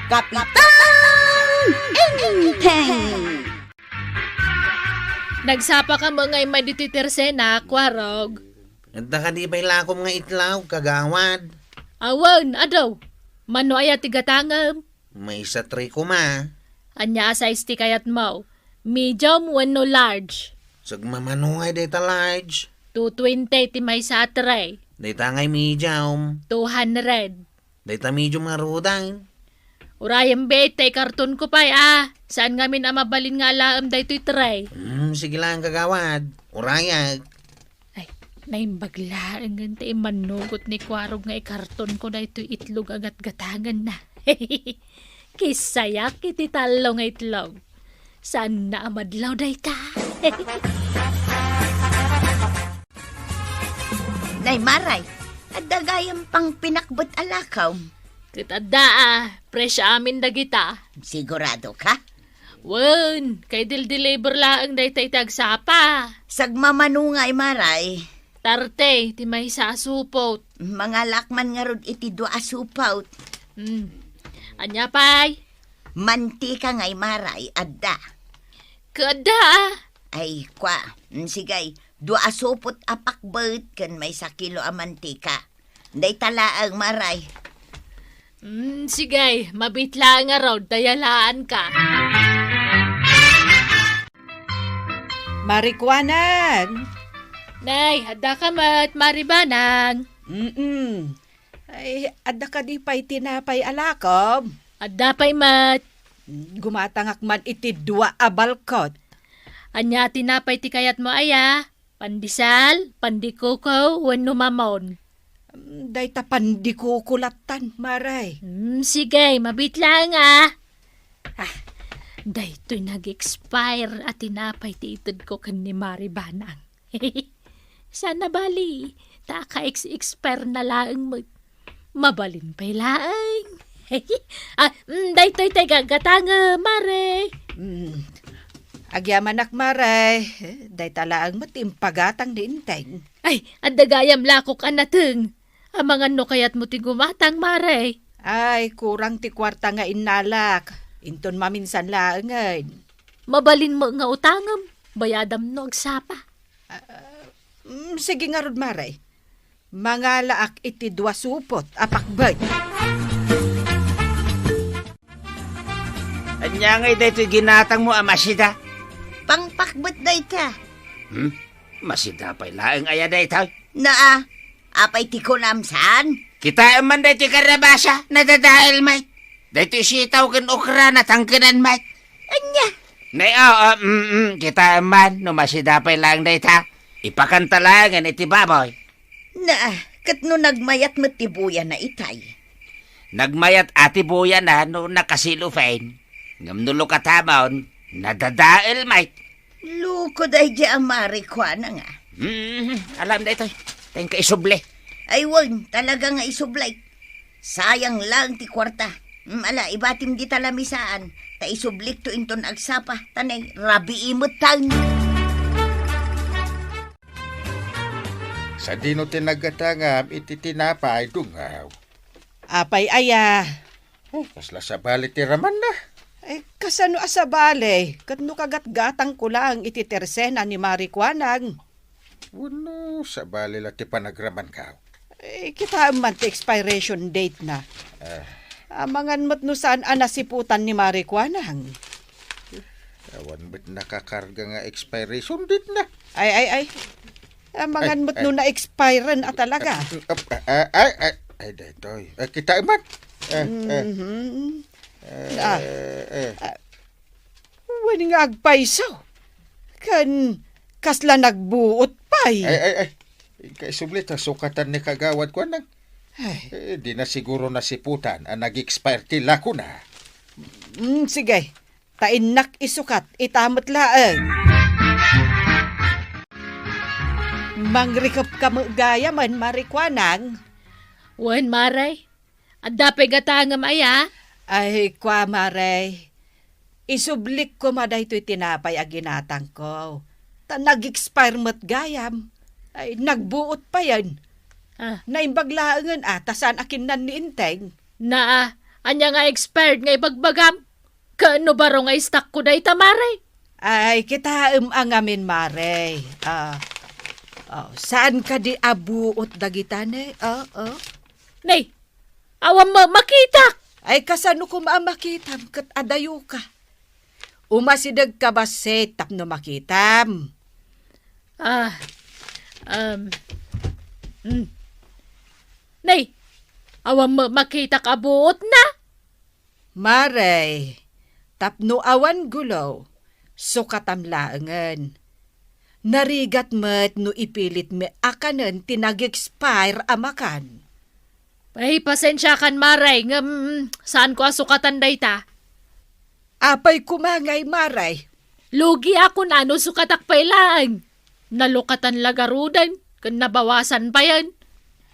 Kapitan Enteng! Nagsapa ka mga may dititersena, kwarog. Nagta ka di ba'y lakom nga itlaw, kagawad? Awan, adaw. Mano aya tigatangam. May isa tray ko ma. Anya size ti kayat mo. Medium, wano large. Sagmamanuhay data large. 220 ti may sa tray. Data ngay medium. 200. Data medium nga rudain. Urayang bete, karton ko pa'y Saan ngamin mabalin nga alaam da ito'y tray? Sige lang kagawad. Urayag. Ay, naimbagla ang gante manugot ni kwarog nga ikarton ko na ito'y itlog agat gatangan na. Kisayak iti talo nga itlog. Saan na amadlaw da ita? Nay Maray, at dagayang pang pinakbot alakaw. Kitada presya amin da kita. Sigurado ka? Wen, kay dil-deliver laang da ita itagsapa. Sagmamanu nga Maray. Tarte, ti may sasupot. Mga lakman nga rod iti dua supaut. Anya pay? Mantika nga Maray, adda. Kada. Ay, kwa, sigay, dua supot apakbet kan may 1 kilo a mantika. Day talaang Maray. Sige, mabitla nga raw, dayalaan ka. Marikwanan! Nay, hada ka mat, maribanang. Ay, adda ka di pa'y tinapay alakom. Hada pa'y mat. Gumatangak man iti 2 a balkot. Anya tinapay ti kayat mo aya. Pandisal, pandikuko, wano mamon. Day tapan di ko kulatan, Maray. Sige, mabitla nga. Day to'y nag-expire at tinapay ti itod ko kan ni maribanang. Sana bali, taka-expire na laang mo. Mabalin pa'y laang. Day to'y gatanga, Mare. Agyamanak, Maray. Day talaang matimpagatang ni Inteng. Ay, adagayam lakok anateng. Amangan no kayat mo ti gumatang, Mare. Ay, kurang ti kwarta nga inalak. Inton maminsan laangan. Mabalin mo nga utangam. Bayadam no agsapa. Sige nga rod, Maray. Mga laak iti 2 supot, apakbay. Anya nga dito ginatang mo amasida. Pangpakbet day ta. Masida pa'y laang aya dito. Naa, apay ti kunamsan. Kita man dito karabasa, nadadahil may. Dito sitaw kan okra na tangkinan may. Anya, Nay, kita man, no masida pa'y laang dito. Ipakantalangan iti baboy. naa, kat no nagmayat mo tibuya na itay. Nagmayat ati buya na no nakasilufain. Ngamnulo katamon, nadadail may. Luko day di ang marikwana nga. Alam na ito. Tayong kaisuble. Ay wag, talaga nga isublay. Sayang lang ti kwarta. Ala, ibatim di talamisaan. Ta isublik to inton agsapa. Tanay, rabi imot taon. Sa dino tinagatangam, iti tinapay dungaw. Apay aya. Kasla sa balit ti raman na. Ay, kasano asabale? Kat no kagat-gatang ko lang iti tersena ni Marikwanang. Wala, sa bali lang ti panagraman ka. Eh, kita man ti expiration date na. Amangan mo't no saan anasiputan ni Marikwanang. Awan ba't nakakarga nga expiration date na? Ay. Amangan mo't no na-expiren at talaga. Ay, detoy. Kita iman. Wani nga agpaisaw. Kan kasla nagbuot pay. Ay. Kaisublit, sukatan ni kagawad ko nang. Ay. Di na siguro nasiputan ang nag-expire tila ko na. Sige, tainak isukat, itamot laang. Mangrikap ka gaya man, Marikwanang. Wen, Mare. Adapay gatangam aya. Ay, kwa, Maray. Isublik ko maday to'y tinapay aginatang ko. Ta nag-expire mo't gayam. Ay, nagbuot pa yan. Naimbaglaangan tasan akin nan ni Inteng. Na Anya nga expired nga ibagbagam. Kaano baro nga stock ko day tamare? Ay, kita ang amin, Mare. Saan ka di abuot dagitane? Nay, awam mo makita. Ay, kasano ko maamakitam kat adayo ka. Umasidag ka ba tapno makitam? Nay, awam mo makita kabuot na. Mare, tapno awan gulo, sukatamlaangan. Narigat met no ipilit me akanen tinag-expire amakan. Ay, pasensya kan maray, nga saan ko asukatan day ta? Apay kumangay, Maray. Lugi ako na ano sukatak pailaan. Nalukatan lagarudan, kan nabawasan pa yan.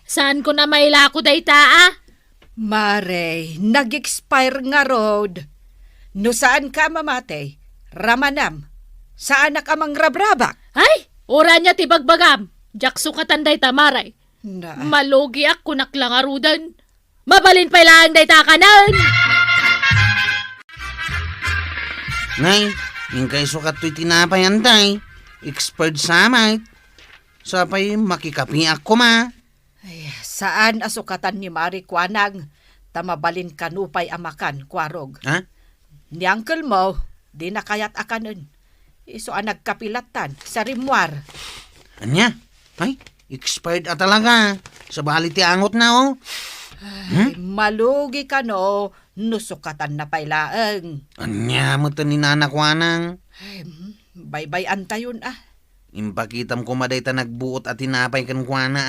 Saan ko na maila ako day ta Mare, nag-expire nga road. No saan ka mamatay? Ramanam. Saan ka mang rabrabak? Ay, ora niya tibagbagam. Jak sukatan day ta maray. Na, Malugi ako naklangarudan. Mabalin pailaan day ta kanan. Nay, yung kay sukat to'y tinapay anday. Expired sa amay. Sapay makikapi ako ma. ay, saan asukatan ni Mari Kwanang? Tamabalin kanupay amakan, kwarog. Ha? Ni uncle mo, di na kayat akanon. Iso ang nagkapilatan sa rimwar. Anya? Ay, expired at talaga. Sa bali ti angot na oh. Ay, malugi ka no, nusukatan na pailaang. Anya mo to ni nanakwanang. Ay, bye-bye antayon Impakitam ko maday ta nagbuot at tinapay kan kwana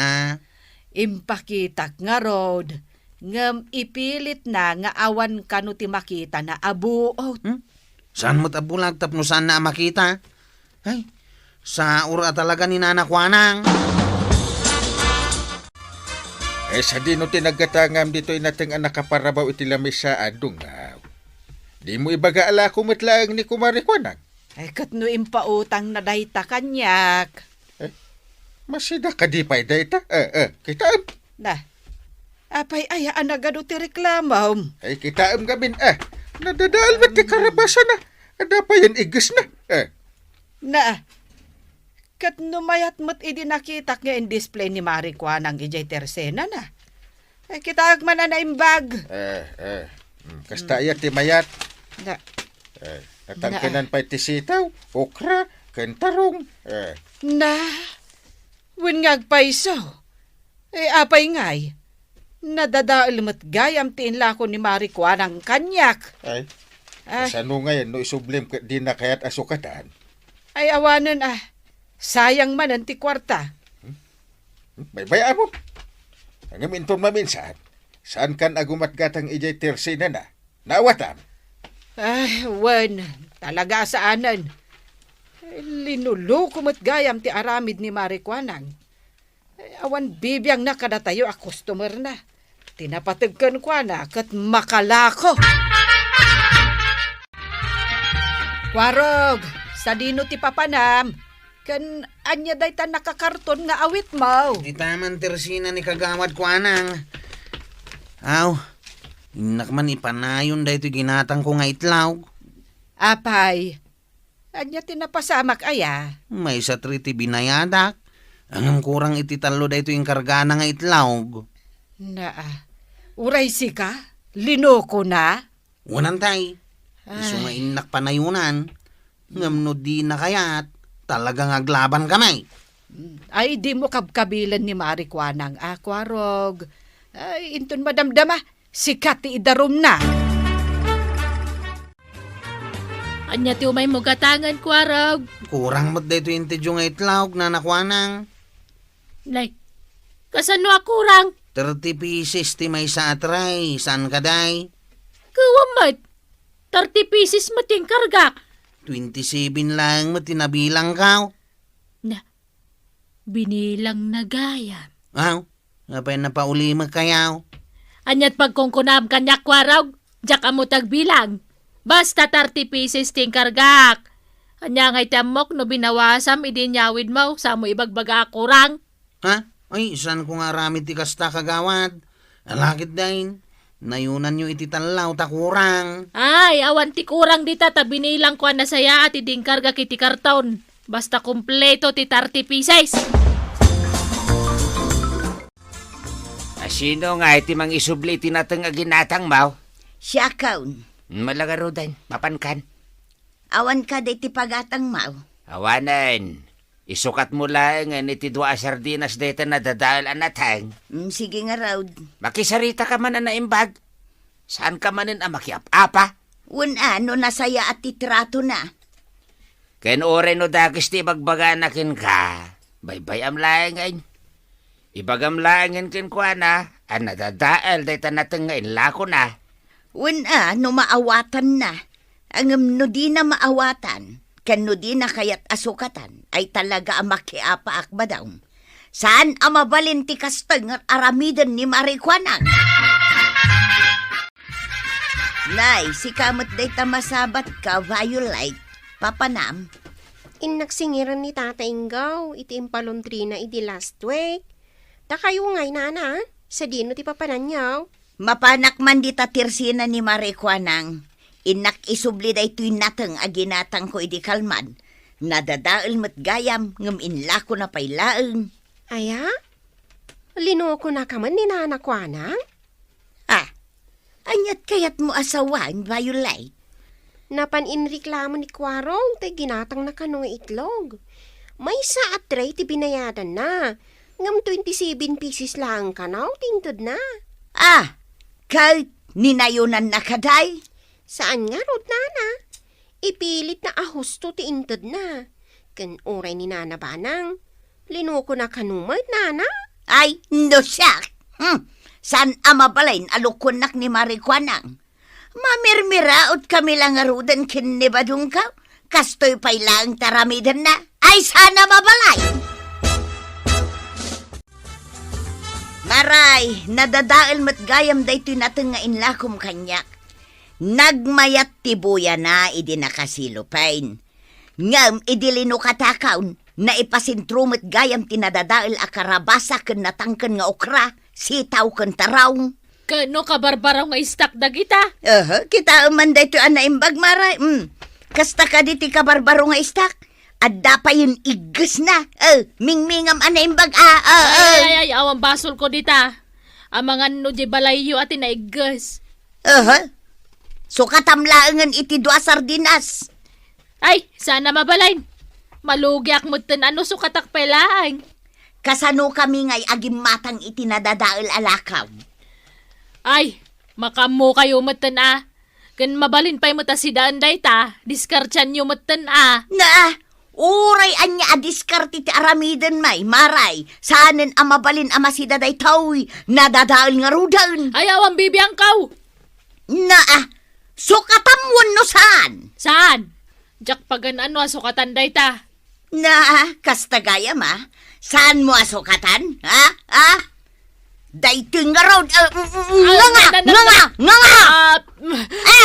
Impakitak nga road, ngam ipilit na nga awan kanu ti makita na abuot. Saan mo't abulag tapno saan na makita? Ay, sa ura talaga ni nanakwanang. Sa di no tinagatangam dito'y nating anak kaparabaw iti lamisa adungaw. Di mo ibagaala kumitlaang ni Kumari Kwanang. Ay, katno impautang na dayta kanyak. Masida ka di pa'y dayta. Kitaam. Na, apay ayaan na gado ti reklamam. Ay, kitaam gamin. Nadadaal mo ti karabasan na. Ada pa yan igus na. Na, katno mayat mo't idinakitak nga in display ni Mari Kwanang ijay tersena na. Ay, kita man na naimbag. Kasta iya ti mayat. Na, Natangkanan pa'y ti sitaw, okra, kentarong. na, wen ngagpaiso. Apay ngay. Nadadaal mo't gayam ti inlako ni Mari Kwanang kanyak. Ay, Ay, sano ngayon no isublim ka di na kaya't asukatan? ay awanan sayang man ang ti kwarta. Baybayaan mo. Ang aminton maminsan, saan kan agumat gatang ijay tersina na? Naawatan. Ay, wen, talaga saanan. Linuloko mo't gayam ti aramid ni Mari Kwanang. Awan bibiyang nakadatayo a customer na. Tinapatagkan kwa na kat makalako. Warog, sa dino ti papanam. Kan anya day ta nakakarton nga awit mo. Di taman tersina ni kagawad kwanang. Aw, inak man ipanayon da ito ginatang ko nga itlawg. Apay, anya tinapasamak aya. May sa triti binayadak. Ang kurang ititalo da ito yung kargana nga itlawg. Na, uray si ka? Linoko na? Wanan tay. Iso nga inak panayunan. Ngam no di na kayat. Talagang aglaban kamay. Ay, di mo kabkabilan ni Mari Kwanang akwarog. Ay, inton madamdama, sikat ti idarom na. Anya ti umay mo gatangan, kwarog. Kurang mo't da ito yung tidyo nga itlawg na nakwanang. Nay, kasano akurang? 30 pieces ti may sa atray. Saan ka day? Kawamat. 30 pieces mating karga. 27 lang mo tinabilang ka. Na, binilang na gaya. Aw, napay napauli magkayaw. Anyat pagkongkunam kanyak kwarog, jak amo tagbilang. Basta 30 pieces ting kargak. Anya ngay tamok no binawasam idinyawid mo sa mo ibagbaga kurang. Ha? Ay, saan ko nga rami ti kasta kagawad? Alakit dahin. Nayunan nyo iti talaw ta kurang. Ay, awan ti kurang dita, tabi nilang kwa na saya at iding karga kiti karton. Basta kompleto ti 30 pieces. Sino nga iti mang isubli tinatang aginatang maw? Siya kaun. Malagaro din, mapankan. Awan ka day ti pagatang mau. Awanan, isukat mo lang iti dua sardinas deta na dadal anatang. Sige nga raw. Makisarita ka man na naimbag. Saan ka manin makiap-apa? Ano nasaya at titrato na. Ken ore no dagis ti bagbaganakin ka. Baybay am laengan. Ibagam laengan ken kwa na. An nadadaal deta nateng nga inlako na. No maawatan na. Ang no di na maawatan. Kan no di na kayat asukatan. Ay talaga ang makiapa akba daw. Saan ang mabalin ti kasteng at aramidan ni Marikwanang? Nay, si kamot day tamasabat ka, Violet. Papanam. Inaksingiran ni Tata Ingaw, iti impalontrina iti last week. Ta kayo ngay nana, sa dino ti papananyaw. Mapanak man di tatirsina ni Marikwanang. Inak isubli da ito'y natang aginatang ko iti kalman. Nadadaal mat gayam, ngam inla ko na pailaeng. Aya? Lino ko na kaman ni Nana Kwanang? Anyat kayat mo asawan, Violet? Napan inreklamo ni Kwarong, tay ginatang na kanong itlog. May sa atray ti binayadan na. Ngam 27 pieces lang kanaw, tintod na. Kahit ninayunan na kaday? Saan nga, Rod Nana? Ipilit na ahusto ti intod na. Kan oray ni Nana Banang. Lino ko na kanumad, Nana? Ay, no siya. San amabalain alukunak ni Marikwanang? Mamirmiraot kami lang arudan kin ni Badung ka? Kastoy pay lang taramidan na. Ay, sana mabalay! Maray, nadadaal mat gayam da ito'y natang nga inlakom kanyak. Nagmayat tibuya na idi nakasilupain. Ngam idilino katakaon na ipasintro mat gayam tinadadaal akarabasa ken natangken nga okra. Sitaw ken taraw. Kano ka barbaraw nga istak da kita? Kita man da ito anaimbag maray. Kasta ka diti ka barbaro nga istak. Adda pa yun igus na. Mingmingam anaimbag. Ay, awang basol ko dita. Ang mga no di balayo at inaigas. So katamlaangan iti dua sardinas. Ay, sana mabalain. Malugyak mo ten ano sukatak pelang. Kasano kami ngay agim matang itinadadaal alakaw. Ay, makamu kayo matan Kan mabalin pa'y mata si daan day ta. Diskartyan nyo matan Uray anya adiskarte ti aramidan may, maray. Saanen amabalin amasida day tawi, nadadaal nga rudan. Ay, awang bibiyang kaw. Sukatamwan no saan? Saan? Jak pagan ano sukatan day ta. Kastagaya ma? Saan mo asukatan? Day tingarod. Nga!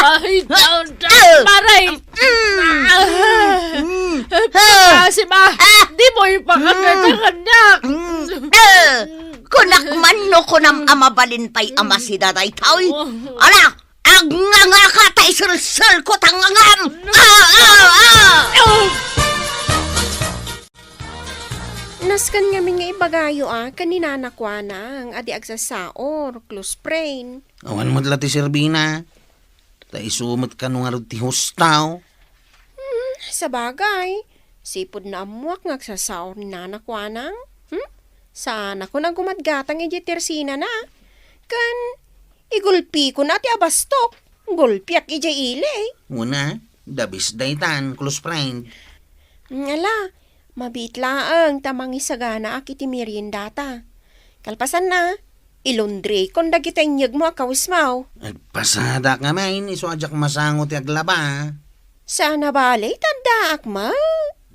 Ay, down, maray. Kasi di mo ipakaganda-kandak. Kunak man no kunam amabalin pa'y amasida day taoy. Ala, nga ka tay sul ko tangangam. Naskan nga nga ibagayo kanina nakwana ang adi agsasaor, close friend. Awan mo ti Serbina. Ta isumot ka nung arod ti hustaw. Sa bagay, sipod na amuak nga agsasaor ni Nana Kwanang. Sana ko na gumadgatang ijitersina na. Kan, igulpi ko na ti abastok. Gulpiak ija ile. Una, dabis daytan, close friend. Ngala, mabitlaang tamang isagana akiti meriendata. Kalpasan na, ilundre kon dagitenyag mo akawismaw. Pasada ka main, iso ajak masangot ti aglaba. Sana balay tanda akma.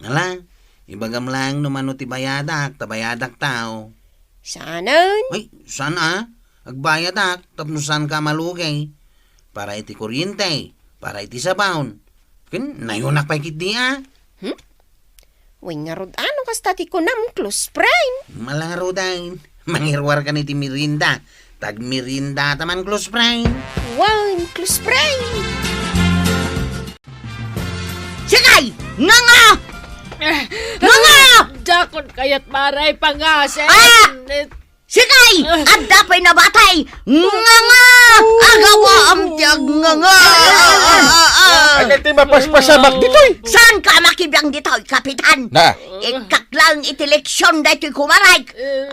Ala, ibagam lang numano ti bayadak, tabayadak tao. Sanan? Ay, sana? Agbayadak, tapnusan ka malugay. Para iti kuryente, para iti sabawn. Kin, nayunak pa ikit di Wing nga rod ano kasta ti kunam close friend. Malaro dahin. Mangirwar ka ni ti Mirinda. Tagmirinda taman close friend. One close friend. Sigay! Nga! Nga! Dakon kayat maray pangasin. Ah! Sigay! At dapay na batay! Nga! Agawa ang tiyag nga! Ano ti mapaspasamak ditoy? Saan ka makibiyang dito, Kapitan? Na, Ikaklang itileksyon dahito'y kumaray.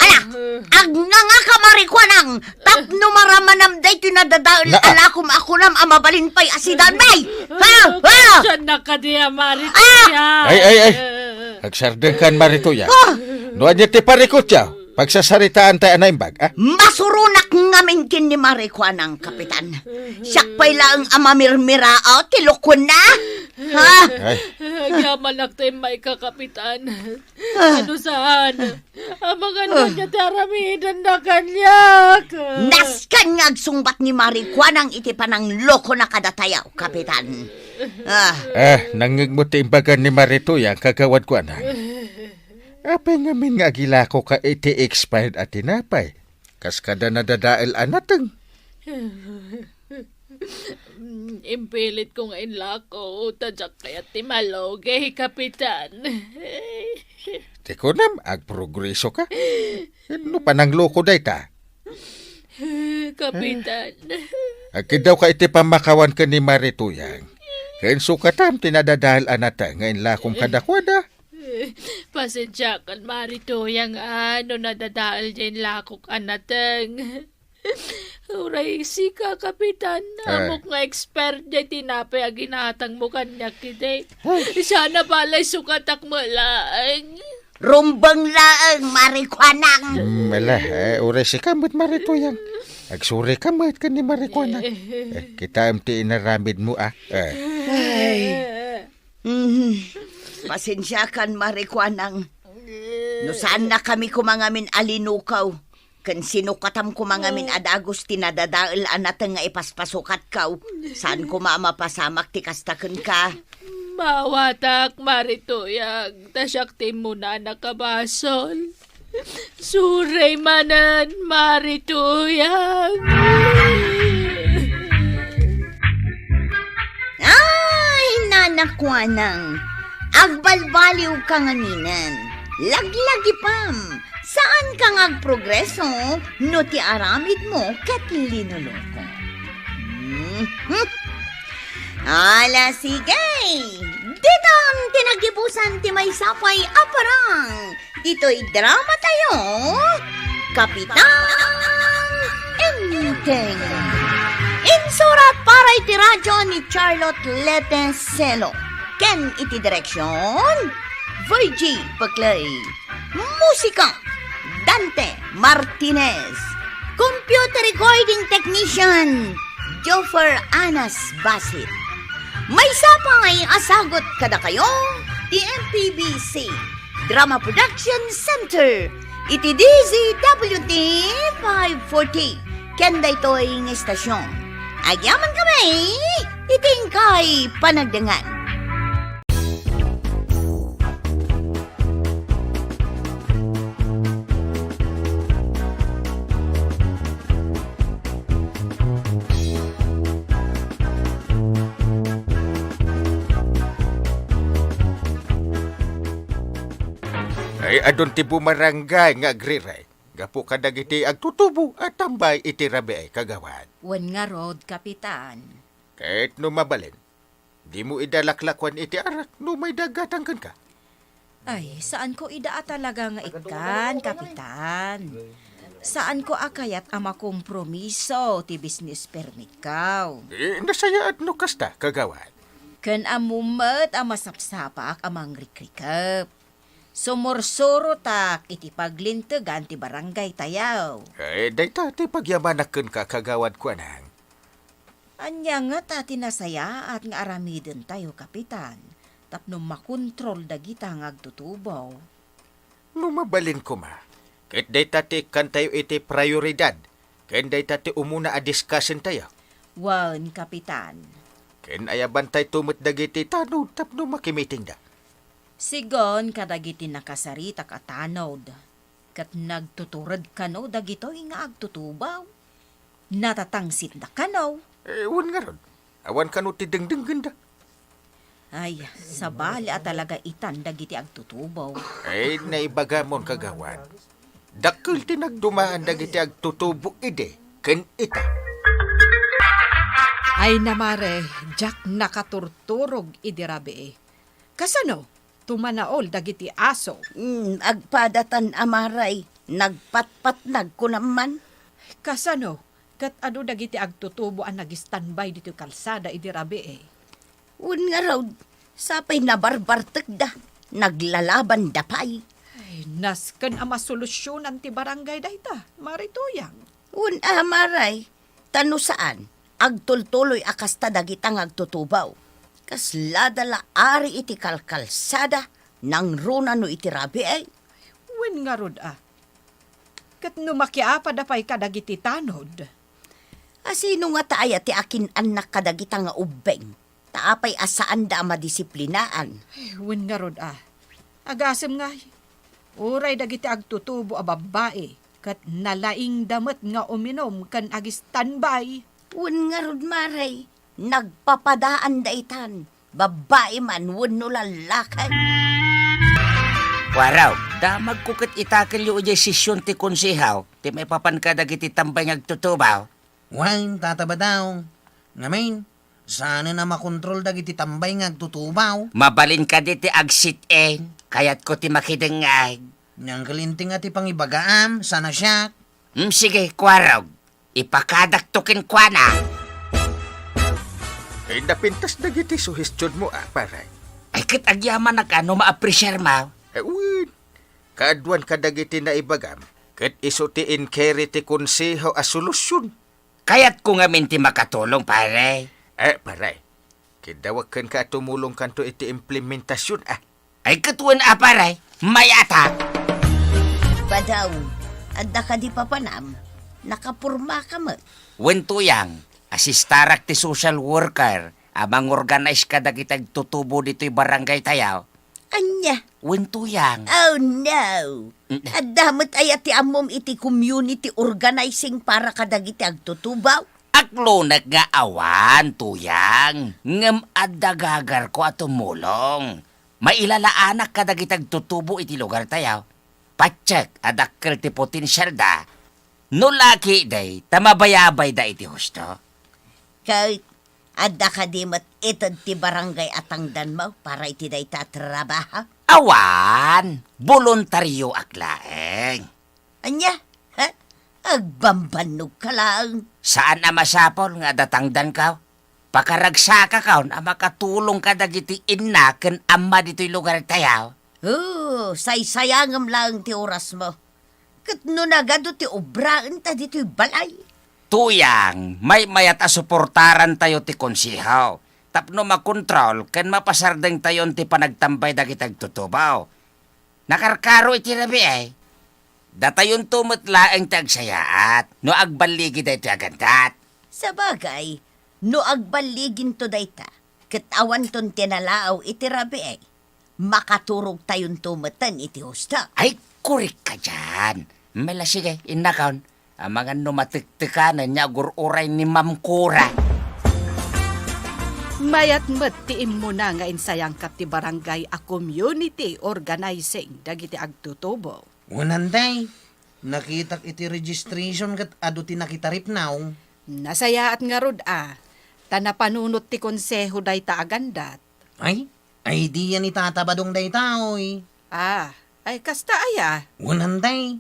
Ala, ag nga ka marikwanang, tapno maramanam dahito'y nadadaol Na- alakom ako nam amabalin pa'y asidan bay. Ha? Ha? Siya nakadiya marituya. Ay. Agsardeng kan marituya. Nuan niya ti parikot yaw. Pagsasaritaan tayo na imbag, ah? Masurunak ngamin kin ni marikwanang, Kapitan. Siyak pa'y lang amamirmirao, tilukon na. Ha? Ay, Yaman lang tayo may kakapitan. Ano saan? Ang mga niya taramidan na kanyak. Naskan nga agsungbat ni marikwanang iti panang loko na kadatayaw, Kapitan. nangig mo ti imbagan ni marituya kagawad ko na. Apay ngamin nga gila ko ka iti expired at tinapay. Kas kada nadadael anateng. Impilit kong inlako, tadyak kaya timaloge, kapitan. Ti ko nam, agprogreso ka. No panang loko day ta. Kapitan. Agkid daw ka iti pamakawan ka ni marituyang. Kain sukatam tinadadael anateng ngayon lakom kadakwada. Pasensya kan marito yang ano nadadaal dyan lakok anateng. Uray si ka, kapitan. Amok nga expert dyan tinapay ang ginatang mo kanyak kide. Sana balay sukatak mo lang. Rumbang laang marikwanang. Mala, uray si kamot marituyang. Agsuri kamot ka ni marikwana. Kita amti inaramid mo ah. Pasensya kan marikwanang. No saan na kami kumangamin alinukaw. Kan sinukatam kumangamin adagos tinadadaal anatang nga ipaspasukat kaw. Saan ko mapasamak ti kastaken ka. Mawatak marituyag. Tasyak tim mo na nakabasol. Suray manan marituyag. Ay, nanakwanang. Agbalbaliw ka nganinan. Laglagi pam. Saan ka ngagprogreso no ti aramid mo kat linuloko? Ala sige. Dito ang tinagibusan ti may sapay aparang. Dito'y drama tayo. Kapitang Enteng. Insurat para iti radyo ni Charlotte Leteselo. Ken iti direksyon, Virgie Paclay. Musika, Dante Martinez. Computer recording technician, Joffer Anas Basit. May sapay asagot kada kayo, the MPBC Drama Production Center. Iti DZWT 540. Ken daytoy ng estasyon. Agyaman kami, itingkay panagdangan. Ay adon ti bumarangay nga agriray. Gapo kadag iti agtutubo at tambay iti rabi ay kagawad. Wan nga rod, kapitan. Kahit no mabalin, di mo idalaklakwan iti arak no may dagatangkan ka. Ay, saan ko idaa talaga nga ikan, kapitan? Saan ko akayat ama kompromiso ti business permit kaw? Nasayaat no kasta kagawad. Ken amumet ama sapsapak amang rikrikap. Sumursuro tak iti paglintegan ti barangay tayaw. Dayta ti pagyamanaken ka kagawad ko anang. Anya nga tati nasaya at nga aramiden tayo, kapitan. Tapno makontrol dagita nga agtutubaw. No mabalin ko ma. Kahit dayta ti kan tayo iti prioridad. Ken dayta ti umuna a discussion tayo. Wan, kapitan. Ken ayaban tayo tumot dagiti tanod tapno makimiting da. Sigon kadagiti nakasarita katanod. Kat nagtuturad ka no dagito nga agtutubaw. natatangsit na kanaw. Ewan nga ron. Awan ka no ti dengdeng da. Ay, sabali talaga itan dagiti agtutubaw. Ay, naibagamon kagawan. Dakil tinagdumaan dagiti agtutubo ide, ken ita. Ay namare, Jack nakaturturog idirabi. Kasano? Tumanaol dagiti aso. Agpadatan amaray, nagpatpat nagkunaman. Kasano? Kat ano dagiti agtutubo ang nag-standby dito kalsada idirabi. Un nga raw, sapay na barbartek da, naglalaban dapay. Ay, nasken ang masolusyonan ti barangay dayta, marituyang. Un amaray, tano saan, agtultuloy akasta dagitang agtutubaw. Kasladala ari iti kalkalsada, nang runa no iti rabi ay. Wen nga rod Kat numakiapa dapay kadagiti tanod. Asino nga taaya ti akin anak kadagita nga ubeng, taapay asaan da madisiplinaan. Ay, wen nga rod Agasem nga. Uray dagiti agtutubo a babae. Kat nalaing damet nga uminom kan agistanbay. Un nga rod maray, nagpapadaan da itan, babae man wun no lalakay. Waraw, damag ko kat itakil yung sisyon ti konsihaw, ti may papan ka dagiti tambay ngagtutubaw. Wine, tataba daw. Ngamin, sana na makontrol dagiti tambay ngagtutubaw. Mabalin ka diti agsit-en, kayat ko ti makidengag. Nang kalinting ati pangibagaam, sana siya. Sige, kwaraw, ipakadaktukin kwa na. Ay, napintas dagiti suhestyon mo paray. Ay kat agyaman na ka no ma-appreciate mo. Ewan, kaadwan ka dagiti na ibagam. Kat iso ti inquire ti konseho a solusyon. Kayat ko nga minti makatulong, pare. Paray, kidawag kan ka tumulong kanto iti implementasyon Ay katuan pare, may ata. Badaw, adda ka di papanam, nakapurma ka mo. Wentuyang, asistarak ti social worker, amang organize ka dagitag tutubo dito'y barangay tayaw. Anya? Wentuyang. Oh no! Adamot ay ati amom iti community organizing para kadagiti agtutubaw. Aklonag nga awan, tuyang. Ngam adagagar ko at tumulong. Mailalaanak ka dagitag tutubo iti lugar tayaw. Patsek adakkel ti potensyal da. No laki day, tamabayabay da iti husto. Kahit adda ka di mat itad ti barangay atangdan mo para iti day tatrabaha. Awan, voluntaryo aklaeng. Anya? Ha? Agbambanog ka lang. Saan na masapol nga datangdan ka? Pakaragsaka ka na makatulong ka dagiti inna ken amma dito'y lugar tayaw. Saysayangam lang ti oras mo. Kat no nagado ti obraan ta dito'y balay. Tuyang, may mayat a suportaran tayo ti konsihaw. Tapno makontrol ken mapasardeng tayon ti panagtambay dagitag tutubaw. Nakarkaro iti rabi Datayon tumetlaeng tagsayaat no agbaligi day ti agandat. Sa bagay, no agbaligin to dayta, katawan ton tinalaaw iti rabi makaturog tayon tumatan iti husta. Ay, kurik ka dyan. Mela sige, inakaon. Ang mga numatiktikanan niya gururay ni Ma'am Cura. Mayat mattiim mo na nga insayang kat ti barangay a community organizing dagiti agtutubo. Unanday, nakitak iti registration kat ado ti nakitarip now. Nasayaat nga rod tanapanunot ti konseho dayta agandat. Ay di yan itatabadong day taoy. Ay kasta Unanday.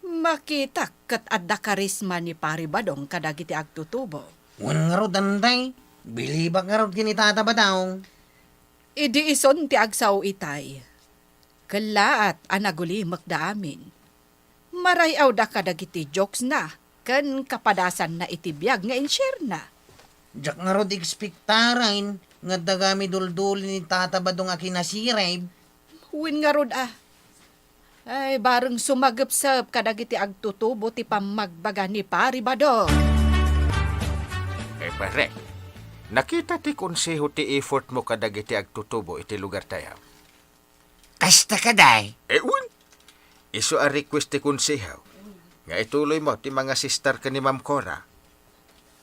Makita kat adda karisma ni Pari Badong kadagiti agtutubo. Wan nga rod anday, bilibak nga rod kinitatabadaw. Idi ison ti agsaw itay. Kalaat anagulimak da amin. Marayaw da kadagiti jokes na, kan kapadasan na itibiyag nga inshare na. Jak nga rod ekspektarain, nga dagami duldul ni tatabadong akinasirib. Huwin nga rod Ay, bareng sumagapsap kadagiti agtutubo ti pamagbaga ni Pari Badong. Pare, nakita ti konseho ti effort mo kadagiti agtutubo iti lugar tayaw. Kasta ka day. Ewan, iso a request ti konseho Nga ituloy mo ti mga sister ka ni Ma'am Cora.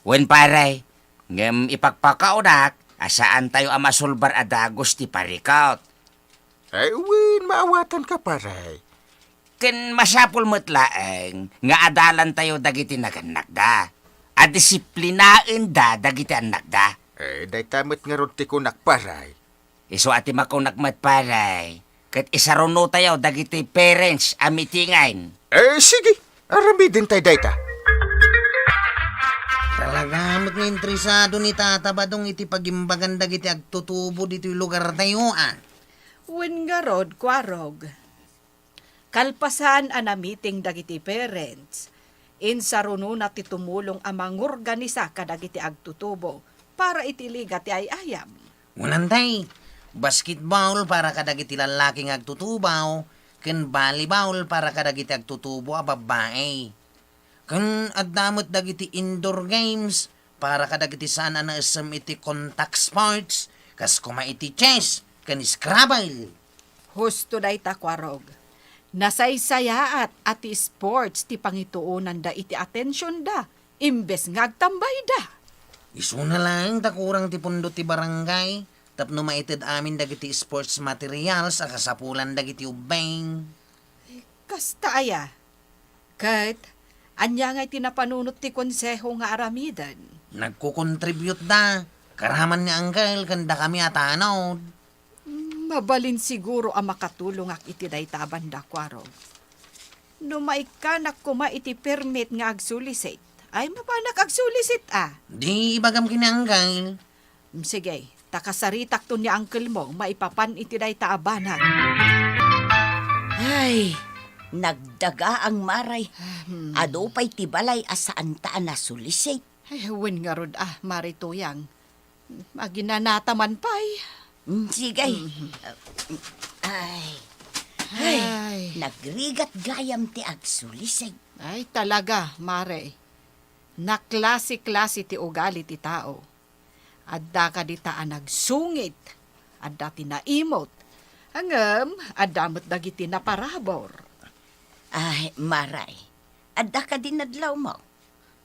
Wen paray, ngem ipagpakaunak, asaan tayo amasulbar adagos ti parikaut. Ay, win, maawatan ka paray. Ken masapul mo't laeng, nga adalan tayo dagiti naganak da. At disiplinain da dagiti anak da. Day tamit nga ron ti kunak paray. Iso ati makunak mat paray. Kat isaruno tayo dagiti parents amitingain. Sige, aramidin tayo dayta. Talaga mo't nga interesado ni Tata Badong iti pagimbagan dagiti agtutubo dito yung lugar tayo Wen nga rod, kwarog. Kalpasan a meeting dagiti parents. Insaruno na ti tumulong amang organisa kadagiti agtutubo para itiliga ti ayayam. Unantay, basketball para kadagiti lalaking agtutubaw, ken volleyball para kadagiti agtutubo a babae. Ken addamot dagiti indoor games para kadagiti sana na isem iti contact sports, kas kuma iti chess, ken Scrabble. Husto day takwarog. Nasaysayaat ati sports ti pangituunan da iti atensyon da, imbes ngagtambay da. Isu na lang takurang ti pundo ti barangay, tapno maited amin dagiti sports materials a kasapulan dagiti ubeng. Kasta aya. Kat, anya nga'y tinapanunot ti konseho nga aramidan. Nagkukontribute da, karaman ni Uncle kanda kami atanod. Mabalin siguro ang makatulong ak iti daytaban da kwarog. No maikanak kuma iti permit nga agsulisit, ay mapanak agsulisit Di ibagam kini Uncle. Sige, takasaritak to ni uncle mo, maipapan iti daytaabanan. Ay, nagdaga ang maray. Ado pa'y tibalay asaan taan na sulisay. Ay, wen nga rod marituyang. Maginanataman pa'y. Sige. Ay, nagrigat gayam ti agsulisay. Ay, talaga, mare. Naklase-klase ti ugali ti tao. Adda ka di taan nagsungit. Adda ti naimot. Hangam, adamot dagiti na parabor. Ay, maray. Adda ka din nadlaw mo.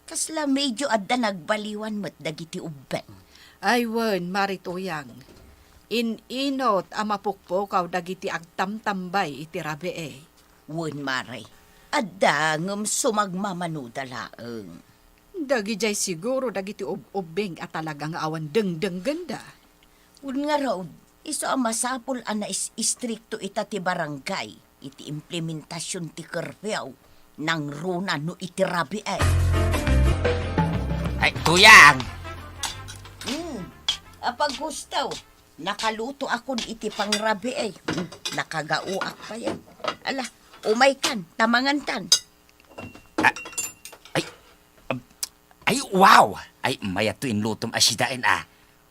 Kasla medyo adda nagbaliwan mo't dagiti ubeng. Ay, wen, marituyang. Inot amapukpokaw dagiti agtamtambay iti rabe. Wen maray. Adda ngem sumagmamanuda laeng. Dagi jay siguro dagiti ubing at talagang awan deng ganda. Wen nga raw, iso ang masapul ana istrikto ita ti barangay. Iti implementasyon ti kerfew nang runa no iti rabi ay. Ay, tuyang! Apag gustaw, nakaluto akon iti pangrabi ay. Nakagauak pa yan. Ala, umay kan, tamangan tan. Ay, wow! Ay, mayato inlutom asidain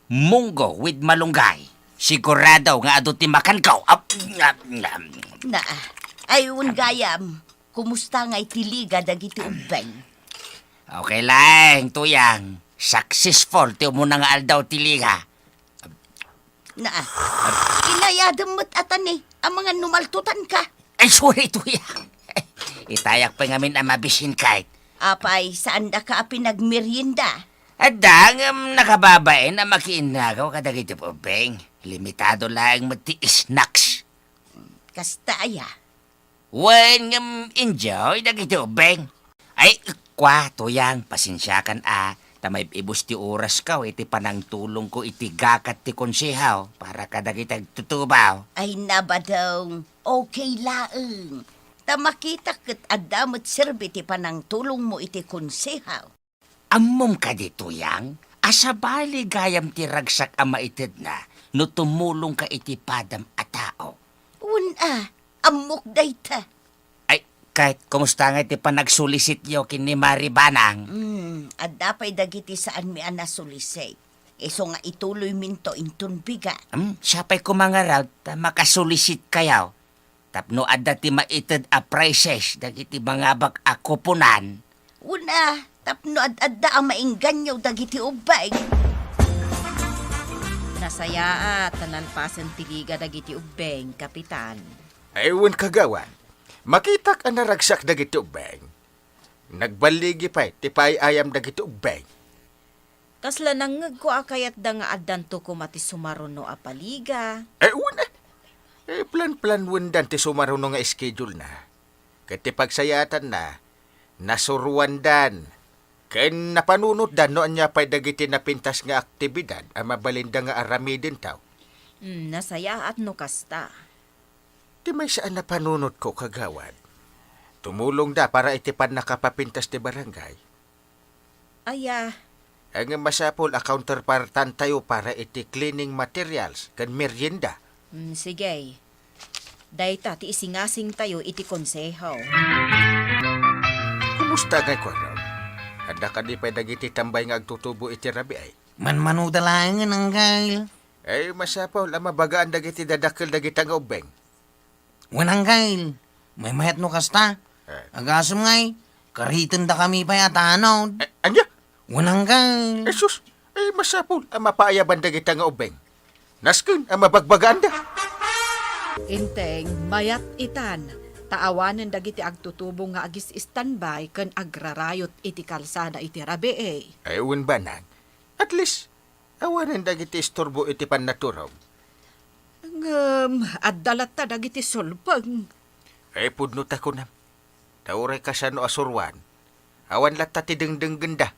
Munggo with malunggay. Sigurado nga ado ti makan kaw. Na, ayun gayam, kumusta nga itiliga dagiti ubeng? Okay lang, tuyang. Successful ti umuna nga aldaw tiliga. Na, inayadam mo't atan ang mga numaltutan ka. Ay, sorry, tuyang. Itayak pa ngamin ang mabisin kahit. Apay, saan da ka pinagmerienda? Adang nakababae na makiinagaw kadagiti ubeng. Limitado lang mati snacks. Kasta aya. When enjoy dagiti ubeng. Ay, kwa, tuyang, pasensyakan tamay ibus ti oras ka, iti panang tulong ko iti gakat ti konsehaw para kadagitag tutubaw. Ay nabadaw, okay laeng. Tamakita ket adamot serbi ti panang tulong mo iti konsehaw. Ammom ka di tuyang, asabali gayam ti ragsak ang maitid na no tumulong ka iti padam a tao. Amok dayta. Ay, kahit kumusta nga iti panagsulisit yo kini Mari Banang. Adda pa'y dagiti saan mi anasulisay. Iso nga ituloy minto intun biga. Siya pa'y kumangaraw ta makasulisit kayaw. Tapno adda ti maitid a prices dagiti bangabag a kupunan. Tapno adda ang mainganyaw dagiti ubay. Nasaya at tanalpasan tiliga dagiti ubeng, kapitan. Aywan kagawan, makitak ang naragsak dagiti ubeng. Nagbaligi pa, tipay ayam dagiti ubeng. Kasla nangeg ko akayat da nga addanto ko mati sumaruno a paliga. Una. Plan-plan wendan ti sumaruno nga schedule na. Kati pagsayatan na, nasuruan dan. Ken napanunot dan no anya pa'y dagiti napintas nga aktibidad ang mabalinda nga aramidin taw. Nasaya at no kasta. Di may saan napanunot ko kagawad. Tumulong da para itipan nakapapintas ti barangay. Aya, Ang masapol a counterpartan tayo para iti cleaning materials kan merienda. sige. Dayta ti isingasing tayo iti konseho. Kumusta nga ko raw? Handa ka di pa'y dagiti tambay nga agtutubo iti rabi ay. Manmanudalangan ang gail. Ay masapol ang mabagaan dagiti dadakil dagiti nga ubeng. Wanang gail. May mayat no kasta. Agasam ngay. Karitan da kami pa yatanod. Anya? Wanang gail. Jesus, ay masapol ang mapaayaban dagiti nga ubeng. Nasken ang mabagbagaan da. Inteng, mayat itan. Taawanan dagiti agtutubo nga agis standby ken agrarayot iti kalsada iti rabi eh. Ay uwan banag. At least, awanan dagiti istorbo iti pannaturaw. Addalat ta dagiti sulpang. Ay pudnot ako na. Tauray ka sa no asurwan. Awan lata ti dengdeng ganda.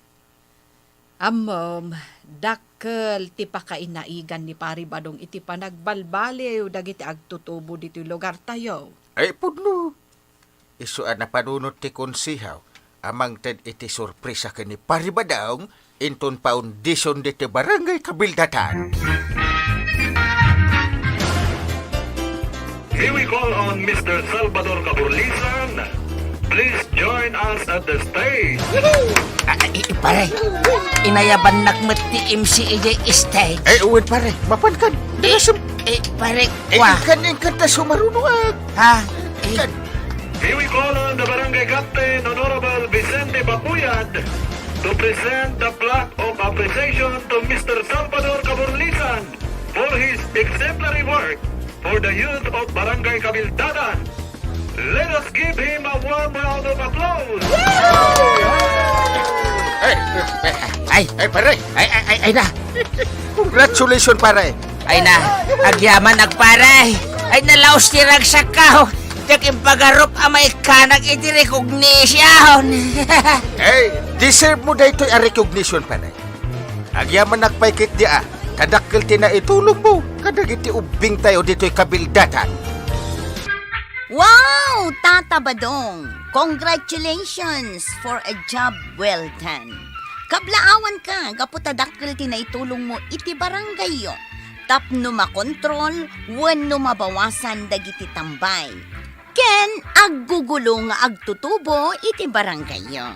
Amom, dakkel ti pakainaigan ni Pari Badong iti panagbalbaliw dagiti agtutubo diti lugar tayo. Ay pudno. Isuan na panunot ti konsihaw. Amang ted iti sorpresa ka ni Paribadaong inton foundation diti barangay Kabildatan. Here we call on Mr. Salvador Caburlisan. Please join us at the stage. Pare, inayaban nakmet ti MCAJ stage. Ay uwan pare, mapankan. Dalasam. Pare, Ikan ta sumarunuag. Ha? Here we call on the Barangay Captain, Honorable Vicente Bapuyad, to present the plaque of appreciation to Mr. Salvador Caburlisan for his exemplary work for the youth of Barangay Kabildatan. Let us give him a warm round of applause. Ay pare. Ay na. Congratulations pare. Ay na, agyaman agparay. Ay nalaos ti ragsakaw. Tek impagarup amay kanag iti recognition. Ay, deserve mo daytoy a recognition pare. Agyaman nagpaikit di a. Kadakkel ti na itulong mo. Kadagiti ubing tayo dito'y Kabildatan. Wow, Tata Badong! Congratulations for a job well done. Kablaawan ka, gaputadakkel tinaitulong mo iti barangay yo. Tapno makontrol, wenno mabawasan dagiti tambay. Ken aggugulo nga agtutubo iti barangay yo.